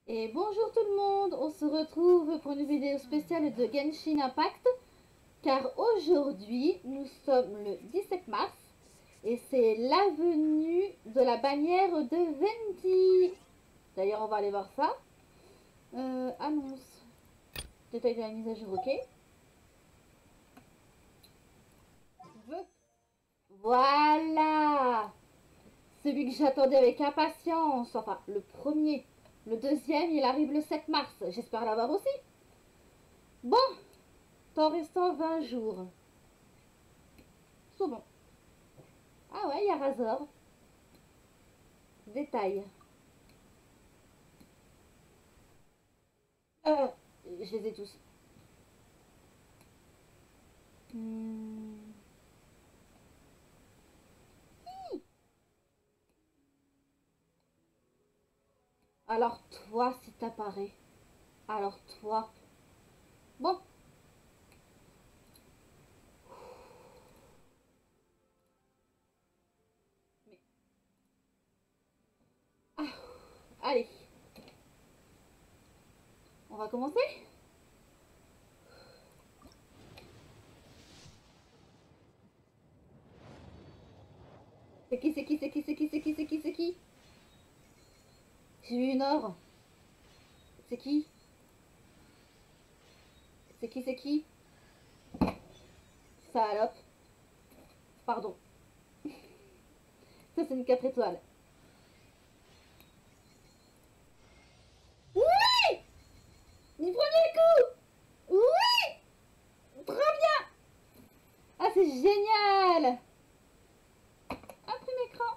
Et bonjour tout le monde, on se retrouve pour une vidéo spéciale de Genshin Impact car aujourd'hui nous sommes le 17 mars et c'est la venue de la bannière de Venti. D'ailleurs on va aller voir ça. Annonce, détail de la mise à jour, ok. Voilà, celui que j'attendais avec impatience, enfin le premier. Le deuxième il arrive le 7 mars, j'espère l'avoir aussi. Bon, t'en restant 20 jours. C'est bon. Ah ouais, il y a Razor. Détail. Euh, je les ai tous. Hmm. Alors toi, si t'apparais. Alors toi. Bon. Mais... Ah, allez. On va commencer. C'est qui, c'est qui, c'est qui, c'est qui, c'est qui, c'est qui, c'est qui? J'ai eu une or. C'est qui? C'est qui, c'est qui? Salope. Pardon. Ça, c'est une 4 étoiles. Oui! Du premier coup! Oui! Trop bien! Ah, c'est génial! Imprime écran.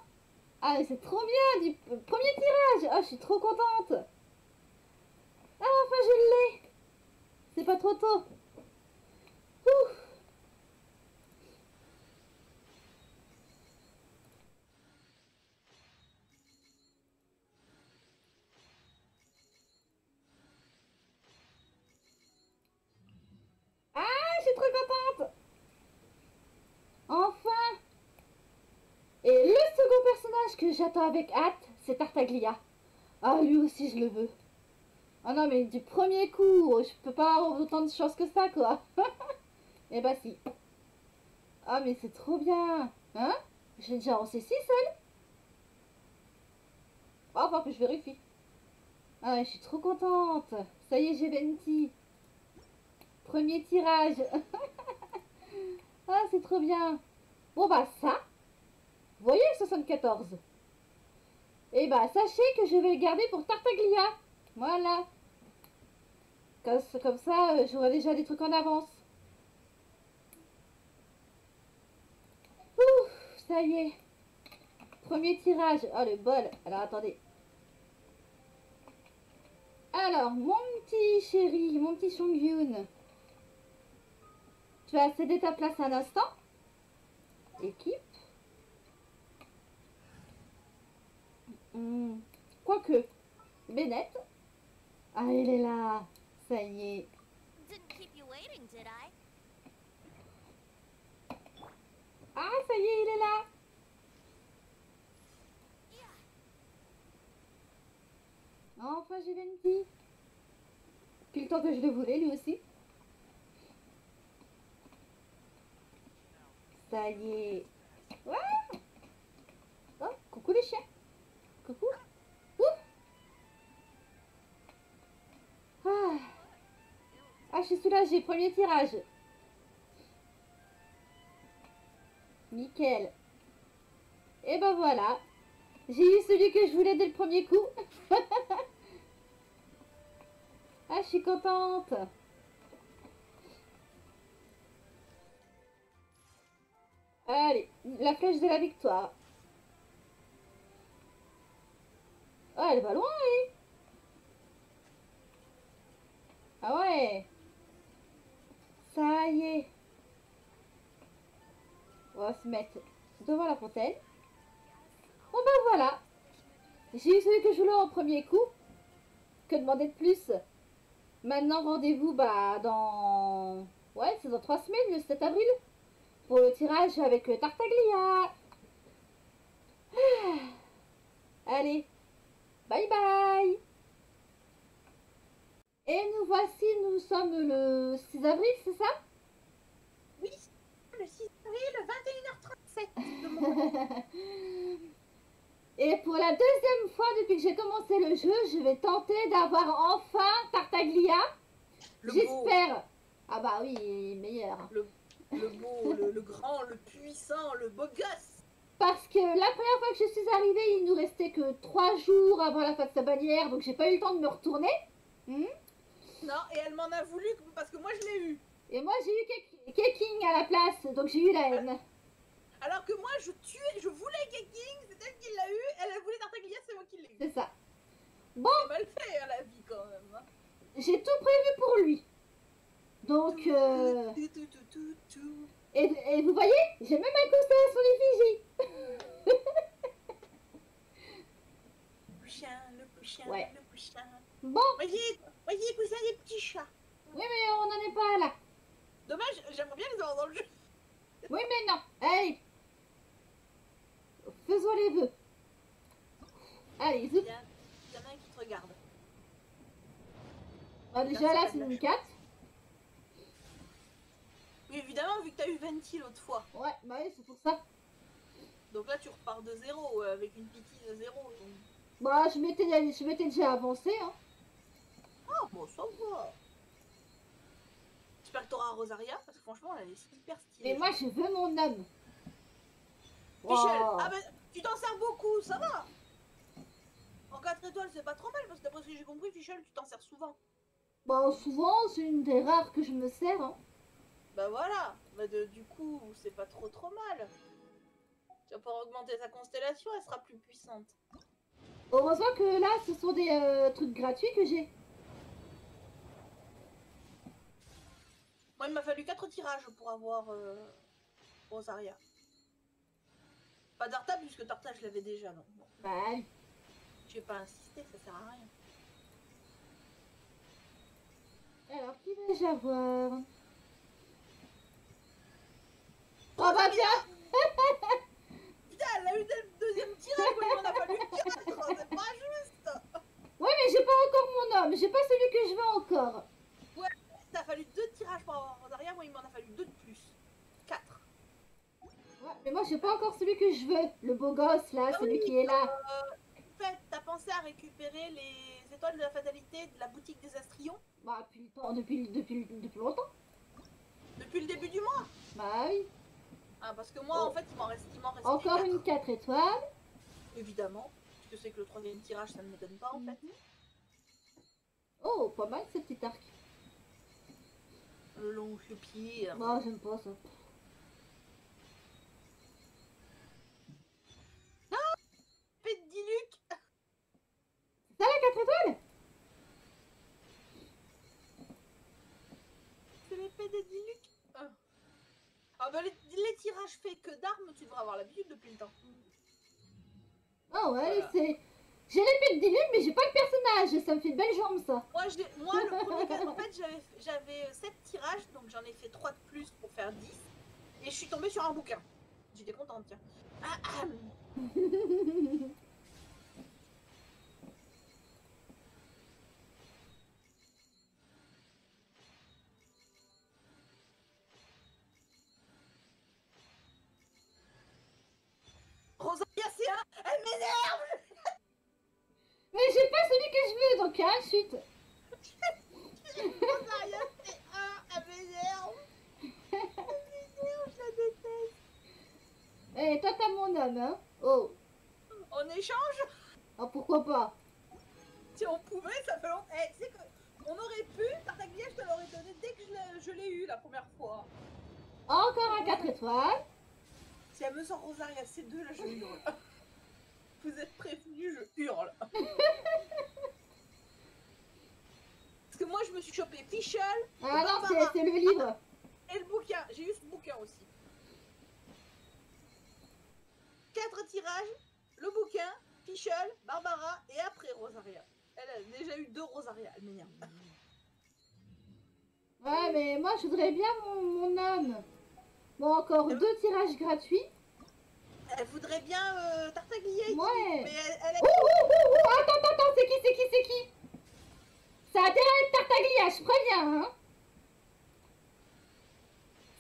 Ah, mais c'est trop bien du premier tirage. Ah, je suis trop contente. Ah, enfin, je l'ai. C'est pas trop tôt. Ouh. Ah, je suis trop contente. Enfin. Et le second personnage que j'attends avec hâte, c'est Tartaglia. Ah, lui aussi, je le veux. Ah non, mais du premier coup, je peux pas avoir autant de chance que ça, quoi. Eh bah si. Ah, mais c'est trop bien. Hein? J'ai déjà lancé 6 seul. Ah, enfin que je vérifie. Ah, ouais, je suis trop contente. Ça y est, j'ai 20. Premier tirage. Ah, c'est trop bien. Bon, bah ça, vous voyez le 74. Et bah, sachez que je vais le garder pour Tartaglia. Voilà. Comme ça, j'aurai déjà des trucs en avance. Ouh, ça y est. Premier tirage. Oh, le bol. Alors, attendez. Alors, mon petit chéri, mon petit Chongyun. Tu vas céder ta place un instant. Équipe. Hmm. Quoique. Bennett. Ah, il est là. Ça y est. Didn't keep you waiting, did I? Ah, ça y est, il est là. Enfin, j'ai 20. Puis le temps que je le voulais, lui aussi. Ça y est. Ouais. Oh, coucou les chiens. Coucou. Ouh. Ah. Ah, je suis soulagée. Premier tirage. Nickel. Et ben voilà. J'ai eu celui que je voulais dès le premier coup. Ah, je suis contente. Allez, la flèche de la victoire. Ah, elle va loin, oui. Ah ouais. Ça y est. On va se mettre devant la fontaine. Bon ben voilà. J'ai eu celui que je voulais en premier coup. Que demander de plus? Maintenant, rendez-vous bah, dans... Ouais, c'est dans 3 semaines, le 7 avril. Pour le tirage avec Tartaglia. Allez, bye bye. voici, nous sommes le 6 avril, c'est ça? Oui, le 6 avril, 21h37. de mon côté. Et pour la deuxième fois depuis que j'ai commencé le jeu, je vais tenter d'avoir enfin Tartaglia. Le beau, J'espère. Ah bah oui, meilleur. le beau, le grand, le puissant, le beau gosse. Parce que la première fois que je suis arrivée, il nous restait que 3 jours avant la fin de sa bannière, donc j'ai pas eu le temps de me retourner. Non, et elle m'en a voulu parce que moi je l'ai eu. Et moi j'ai eu Keking à la place, donc j'ai eu la haine. Alors que moi je voulais Geking, c'est elle qui l'a eu, elle a voulu Tartaglia, c'est moi qui l'ai eu. C'est ça. C'est mal fait à la vie quand même. Hein. J'ai tout prévu pour lui. Donc, Tout. et vous voyez, j'ai même un constellation d'effigie. Le prochain, Ouais. le prochain. Bon, Voyez, cousin, les petits chats. oui mais on n'en est pas là. Dommage, j'aimerais bien les avoir dans le jeu. Oui mais non. Allez. Faisons les vœux. Allez, Il zoup. y en a un qui te regarde. Ah, déjà là c'est une 4. Oui, évidemment, vu que t'as eu 20 l'autre fois. Ouais, bah oui, c'est pour ça. Donc là, tu repars de 0 avec une pitié de 0. Donc... Bah je m'étais déjà avancé. Hein. Ah, bon, ça va. J'espère que t'auras Rosaria, parce que franchement, elle est hyper stylée. Mais moi je veux mon homme. Michel, Wow. ah ben, tu t'en sers beaucoup, ça va. En 4 étoiles, c'est pas trop mal, parce que d'après ce que j'ai compris, Michel, tu t'en sers souvent. Bah souvent c'est une des rares que je me sers. Hein. Bah voilà, bah du coup, c'est pas trop mal. Tu vas pouvoir augmenter sa constellation, elle sera plus puissante. Heureusement que là ce sont des trucs gratuits que j'ai. Moi, il m'a fallu 4 tirages pour avoir Rosaria. Pas d'Arta, puisque Tarta, je l'avais déjà, donc bon. Bah oui. J'ai pas insisté, ça sert à rien. Alors qui vais-je avoir? Oh bah tiens. Putain, elle a eu le deuxième tirage, moi, il m'en a fallu 4, c'est pas juste. Ouais mais j'ai pas encore mon homme, j'ai pas celui que je veux encore. T'as fallu 2 tirages pour avoir Rosaria, moi, il m'en a fallu 2 de plus. 4. Ouais, mais moi j'ai pas encore celui que je veux. Le beau gosse là, Ah celui oui, qui est là. En fait, t'as pensé à récupérer les étoiles de la fatalité de la boutique des Astrions Bah depuis le temps, depuis longtemps. depuis le début du mois. Bah oui. Ah, parce que moi, Oh. en fait, il m'en reste Encore 4. une 4 étoiles. Évidemment, puisque c'est que le troisième tirage, ça ne m'étonne pas, en fait. Oh, pas mal ce petit arc. Le long pied. Bah j'aime pas ça. Pédiluc. C'est ça la 4 étoiles? C'est l'épée des Diluc. Ah bah les tirages faits que d'armes, tu devrais avoir l'habitude depuis le temps. Ah ouais, Voilà. c'est... J'ai l'épée de Diluc mais j'ai pas le personnage. Ça me fait de belles jambes ça. Moi le premier, en fait, j'avais 7 tirages, donc j'en ai fait 3 de plus pour faire 10. Et je suis tombée sur un bouquin. J'étais contente, tiens. Rosalia, c'est un... Elle m'énerve. Mais j'ai pas celui que je veux donc hein, chut. Rosaria, c'est un... Elle m'énerve. Elle m'énerve, je la déteste. Eh, toi t'as mon homme hein. Oh. En échange, Ah pourquoi pas. si on pouvait, ça fait longtemps. Eh, tu sais qu'on aurait pu, Tartaglia, je te l'aurais donné dès que je l'ai eu la première fois. Encore un 4 étoiles. Si elle me sort Rosaria C2, là, je hurle. Vous êtes prévenus, je hurle. Parce que moi, je me suis chopé Fischl Ah non, Barbara c'est le livre. et le bouquin. J'ai eu ce bouquin aussi. 4 tirages, le bouquin, Fischl, Barbara et après Rosaria. Elle a déjà eu 2 Rosaria, elle m'énerve. Ouais, mais moi je voudrais bien mon homme. Bon, encore 2 tirages gratuits. Elle voudrait bien Tartaglia. Ouais. Mais elle Ouh, ouh, ouh, ouh, attends, c'est qui? Ça a intérêt à être Tartaglia, je préviens, hein.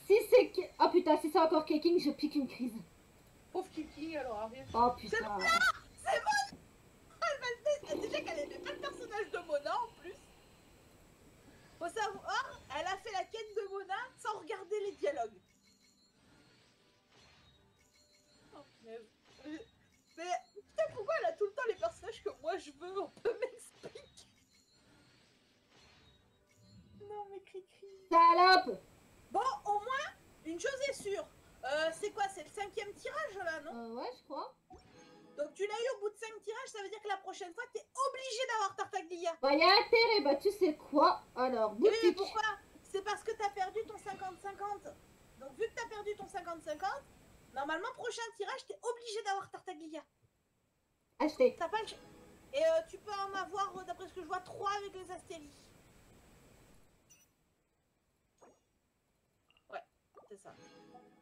Si c'est... Oh putain, si c'est encore Keking, je pique une crise. Pauvre Kiki, alors arrive. Oh putain. C'est bon. Déjà qu'elle aimait pas le personnage de Mona en plus. Faut savoir, elle a fait la quête de Mona sans regarder les dialogues. Oh, mais putain, pourquoi elle a tout le temps les personnages que moi je veux? On peut m'expliquer? Non mais Cricri. Salope. Bon, au moins, une chose est sûre. C'est quoi? C'est le 5e tirage là, non? Ouais, je crois. Donc tu l'as eu au bout de 5 tirages, ça veut dire que la prochaine fois, t'es obligé d'avoir Tartaglia. Bah, y a intérêt, bah, tu sais quoi? Alors, Oui, mais boutique. pourquoi? C'est parce que t'as perdu ton 50-50. Donc vu que t'as perdu ton 50-50, normalement, prochain tirage, t'es obligé d'avoir Tartaglia. Acheter. T'as pas le... Et tu peux en avoir, d'après ce que je vois, 3 avec les Astéries. Ouais, c'est ça.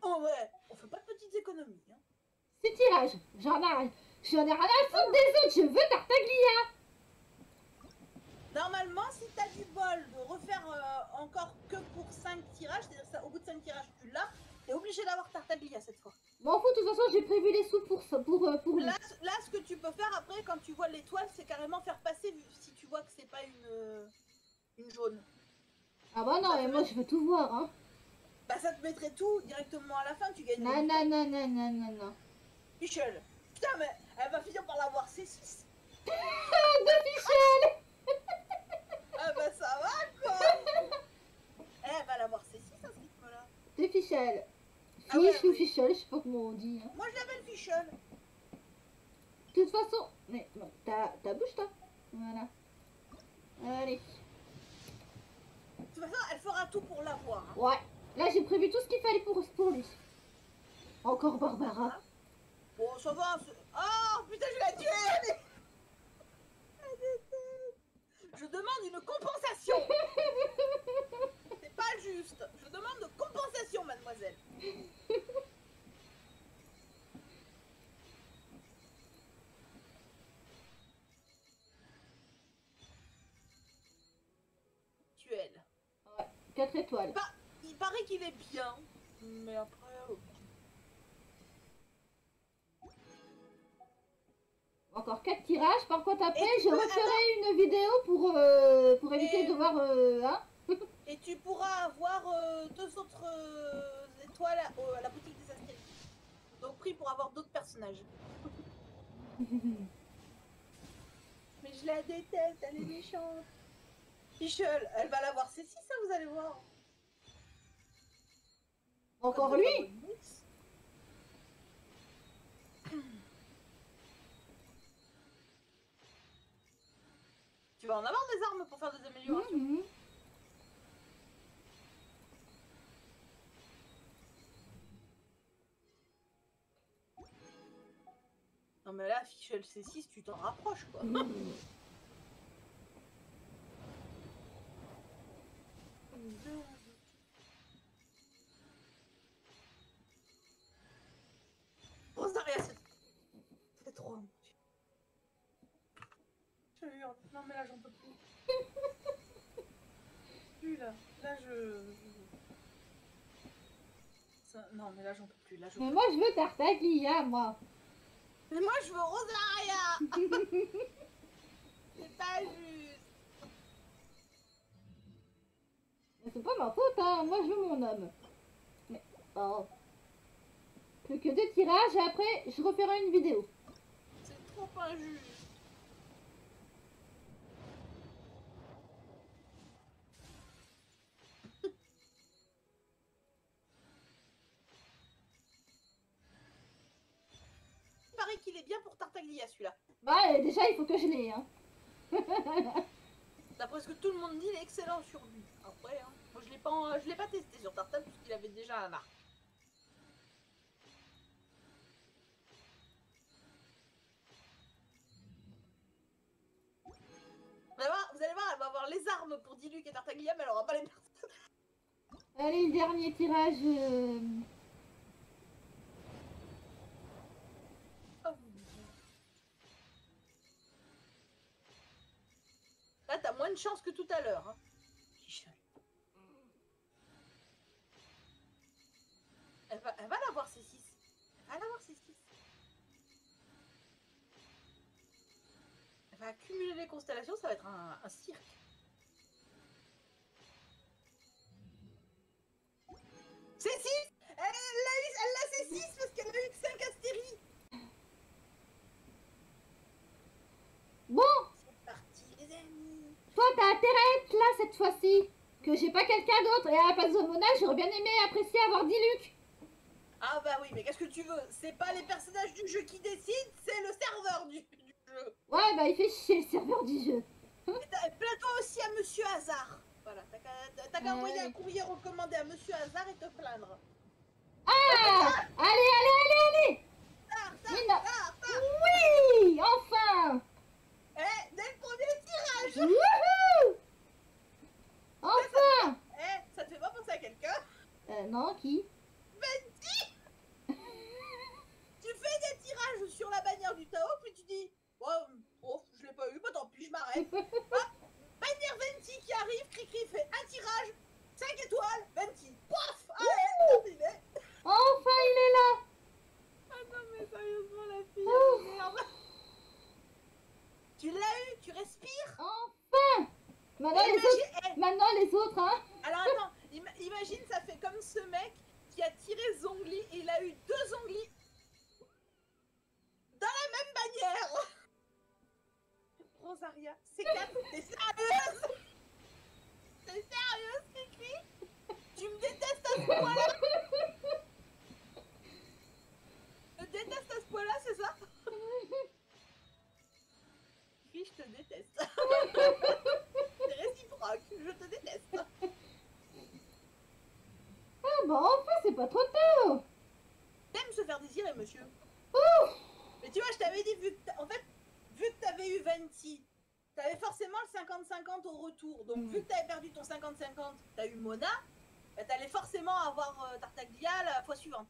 Oh ouais, on fait pas de petites économies. Hein. 6 tirages. J'en ai rien à foutre des autres. Je veux Tartaglia. Normalement, si t'as du bol de refaire encore que pour 5 tirages, c'est-à-dire ça, au bout de 5 tirages, tu l'as, t'es obligé d'avoir Tartaglia cette fois. M'en fous, de toute façon, j'ai prévu les sous pour ça, pour lui. Là, ce que tu peux faire après, quand tu vois l'étoile, c'est carrément faire passer, si tu vois que c'est pas une jaune. Ah bah non, mais moi, je veux tout voir, hein. Bah ça te mettrait tout directement à la fin, tu gagnes. Non, non, non, non, non, non, non. Michel. Putain, mais elle va finir par l'avoir C6. De Michel. Ah bah ça va quoi. Elle va l'avoir C6 à ce rythme-là. De Fichel. Ah ouais, Fiche ou oui. Fichel, je sais pas comment on dit. Hein. Moi je l'appelle Fichel. De toute façon, mais bon, ta bouche, toi. Voilà. Allez. De toute façon, elle fera tout pour l'avoir. Hein. Ouais. Là, j'ai prévu tout ce qu'il fallait pour lui. Encore Barbara. Bon, ça va. Oh putain, je l'ai tuée. Je demande une compensation. C'est pas juste. Je demande de compensation, mademoiselle. Tuelle. Ouais. 4 étoiles. Il paraît qu'il est bien. Mais après... Encore 4 tirages. Par contre, après, Et je tu peux- referai une vidéo pour éviter Et- de voir... hein. Et tu pourras avoir 2 autres étoiles à la boutique des Astéries. Donc prix pour avoir d'autres personnages. Mais je la déteste, elle est méchante. Michel, elle va l'avoir C6, ça vous allez voir. Encore lui. Tu vas en avoir des armes pour faire des améliorations. Mhm. Non mais là, Fichel C6, tu t'en rapproches quoi. Rosaria, c'est trop. Je te jure. Non mais là, j'en peux plus. Plus là. Là, non mais là, j'en peux plus. Là, je Mais moi, je veux Tartaglia, moi. Mais moi, je veux Rosaria. C'est pas juste. Mais c'est pas ma faute, hein. Moi, je veux mon homme. Mais... Oh. Plus que 2 tirages et après, je referai une vidéo. C'est trop injuste. Il paraît qu'il est bien pour Tartaglia celui-là. Bah, déjà, il faut que je l'ai, hein. D'après ce que tout le monde dit, il est excellent sur lui. Après, hein, moi je l'ai pas testé sur Tartane puisqu'il avait déjà un marque. Vous allez voir, elle va avoir les armes pour Diluc et Tartaglia, mais elle aura pas les personnes. Allez, le dernier tirage. Là, t'as moins de chance que tout à l'heure. Hein. Elle va l'avoir, C6. Elle va l'avoir, C6. Elle va accumuler les constellations, ça va être un cirque. C6. Elle l'a C6 parce qu'elle a eu que 5 astéries. Bon, C'est parti, les amis. toi, t'as intérêt à être là cette fois-ci. Que j'ai pas quelqu'un d'autre. Et à la place de Mona, j'aurais bien aimé apprécier avoir Diluc. Ah bah oui, mais qu'est-ce que tu veux? C'est pas les personnages du jeu qui décident, c'est le serveur du jeu. Ouais, bah il fait chier le serveur du jeu. Plains-toi aussi à Monsieur Hazard. Voilà, t'as qu'à envoyer un courrier recommandé à Monsieur Hazard et te plaindre. Ah, allez. Hazard. Oui, enfin. Eh, dès le premier tirage. Wouhou. Enfin. Eh, ça te fait pas penser à quelqu'un? Non, qui? Venti. Tu fais des tirages sur la bannière du Tao, puis tu dis oh, je l'ai pas eu, bah tant pis, je m'arrête. Bannière Venti qui arrive, Cricri fait un tirage, 5 étoiles, Venti, paf, allez, terminé. Enfin, il est là. Ah non mais sérieusement la fille, Oh. merde. Tu l'as eu, tu respires. Enfin. Maintenant les autres, hein. Alors attends, imagine ça fait comme ce mec qui a tiré Zhongli et il a eu 2 Zhongli dans la même bannière. Rosaria, c'est 4, t'es sérieuse? T'es sérieuse, Cricri? Tu me détestes à ce point-là? Tu me détestes à ce point-là, c'est ça? Cricri, je te déteste. C'est réciproque, je te déteste. Ah bah enfin, c'est pas trop tôt. T'aimes se faire désirer, monsieur. Ouf. Mais tu vois, je t'avais dit, vu que t'avais eu Venti, t'avais forcément le 50-50 au retour. Donc, vu que t'avais perdu ton 50-50, t'as eu Mona, bah, t'allais forcément avoir Tartaglia la fois suivante.